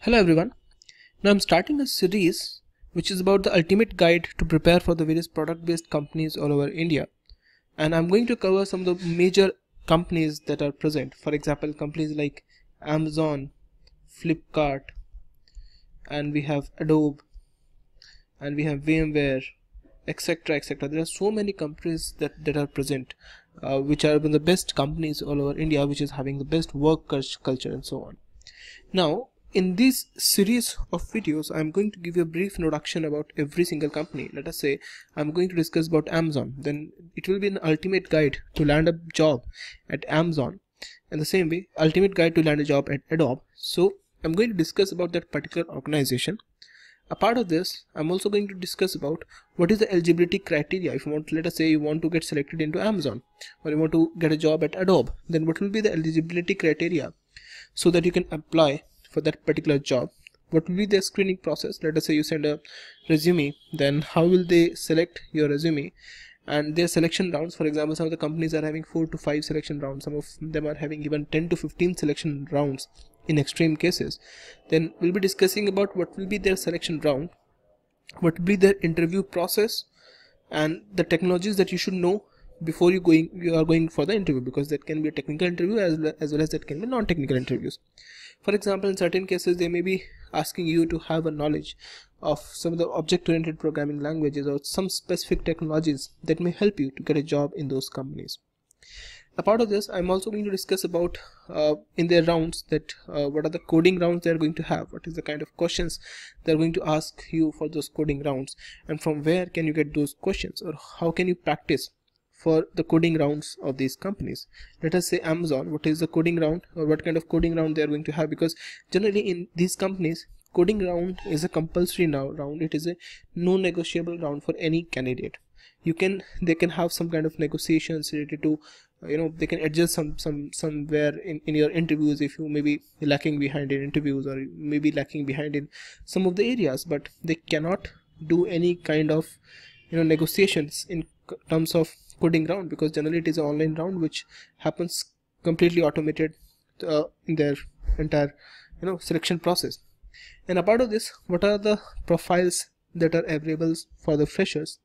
Hello everyone. Now I'm starting a series which is about the ultimate guide to prepare for the various product based companies all over India, and I'm going to cover some of the major companies that are present. For example, companies like Amazon, Flipkart, and we have Adobe, and we have VMware, etc, etc. There are so many companies that are present, which are one of the best companies all over India, which is having the best work culture and so on. Now, in this series of videos, I'm going to give you a brief introduction about every single company. Let us say I'm going to discuss about Amazon. Then it will be an ultimate guide to land a job at Amazon. And the same way, ultimate guide to land a job at Adobe. So I'm going to discuss about that particular organization. A part of this, I'm also going to discuss about what is the eligibility criteria. If you want, let us say you want to get selected into Amazon, or you want to get a job at Adobe, then what will be the eligibility criteria so that you can apply for that particular job? What will be the screening process? Let us say you send a resume, then how will they select your resume and their selection rounds? For example, some of the companies are having 4 to 5 selection rounds, some of them are having even 10 to 15 selection rounds in extreme cases. Then we'll be discussing about what will be their selection round, what will be their interview process, and the technologies that you should know before you are going for the interview, because that can be a technical interview as well as that can be non-technical interviews. For example, in certain cases they may be asking you to have a knowledge of some of the object-oriented programming languages or some specific technologies that may help you to get a job in those companies. A part of this, I'm also going to discuss about in their rounds that what are the coding rounds they are going to have, what is the kind of questions they are going to ask you for those coding rounds, and from where can you get those questions, or how can you practice for the coding rounds of these companies. Let us say Amazon, what is the coding round, or what kind of coding round they are going to have, because generally in these companies coding round is a compulsory round. It is a non-negotiable round for any candidate. They can have some kind of negotiations related to, they can adjust somewhere in your interviews if you may be lacking behind in interviews, or maybe lacking behind in some of the areas, but they cannot do any kind of negotiations in terms of coding round, because generally it is an online round which happens completely automated in their entire selection process. And a part of this, what are the profiles that are available for the freshers,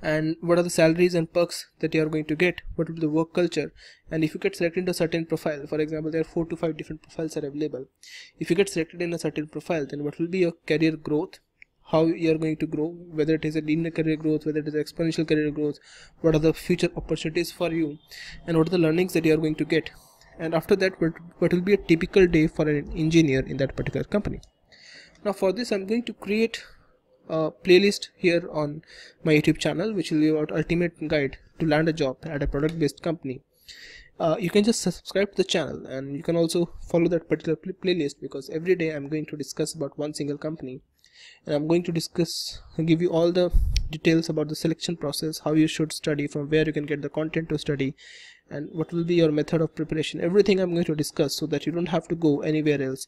and what are the salaries and perks that you are going to get, what will be the work culture, and if you get selected into a certain profile, for example there are 4 to 5 different profiles are available. If you get selected in a certain profile, then what will be your career growth, how you are going to grow, whether it is a linear career growth, whether it is exponential career growth, what are the future opportunities for you, and what are the learnings that you are going to get. And after that, what will be a typical day for an engineer in that particular company. Now for this, I'm going to create a playlist here on my YouTube channel, which will be about ultimate guide to land a job at a product based company. You can just subscribe to the channel, and you can also follow that particular playlist, because every day I'm going to discuss about one single company, and I'm going to give you all the details about the selection process, how you should study, from where you can get the content to study, and what will be your method of preparation. Everything I'm going to discuss, so that you don't have to go anywhere else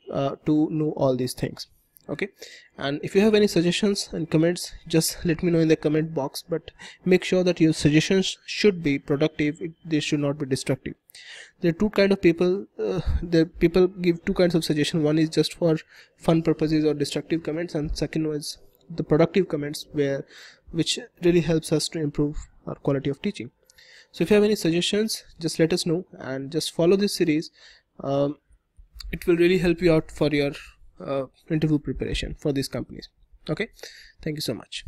to know all these things. Okay, and if you have any suggestions and comments, just let me know in the comment box, but make sure that your suggestions should be productive. They should not be destructive. There are two kind of people. The people give two kinds of suggestion. One is just for fun purposes or destructive comments, and second one is the productive comments, which really helps us to improve our quality of teaching. So if you have any suggestions, just let us know, and just follow this series. It will really help you out for your interview preparation for these companies. Okay, thank you so much.